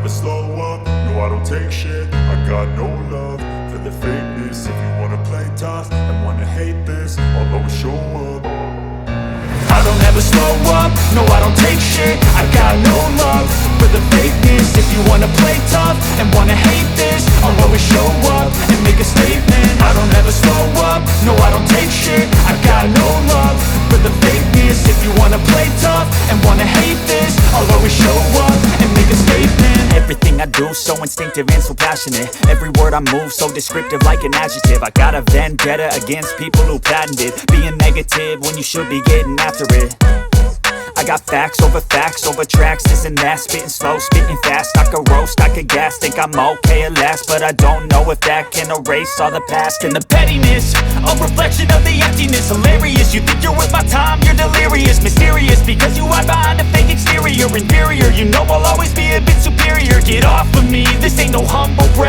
never slow up, no I don't take shit. I got no love for the fakeness. If you wanna play tough and wanna hate this, I'll always show up. I don't ever slow up, no I don't take shit. I got no love for the fakeness. If you wanna play tough and wanna hate this, I'll always show up and make a statement. I don't ever slow up, no I don't take shit. I got no love for the fakeness. If you wanna play tough and wanna hate this, I'll always show up and make a statement. Everything I do so instinctive and so passionate. Every word I move so descriptive like an adjective. I got a vendetta against people who patented being negative when you should be getting after it. I got facts over tracks, this and that. Spitting slow, spitting fast. I could roast, I could gas. Think I'm okay at last, but I don't know if that can erase all the past. And the pettiness, a reflection of the emptiness. Hilarious, you think you're worth my time, you're delirious. Mysterious, because you hide behind a fake exterior. Inferior, you know I'll always be a bit superior. Get off of me, this ain't no humble brag.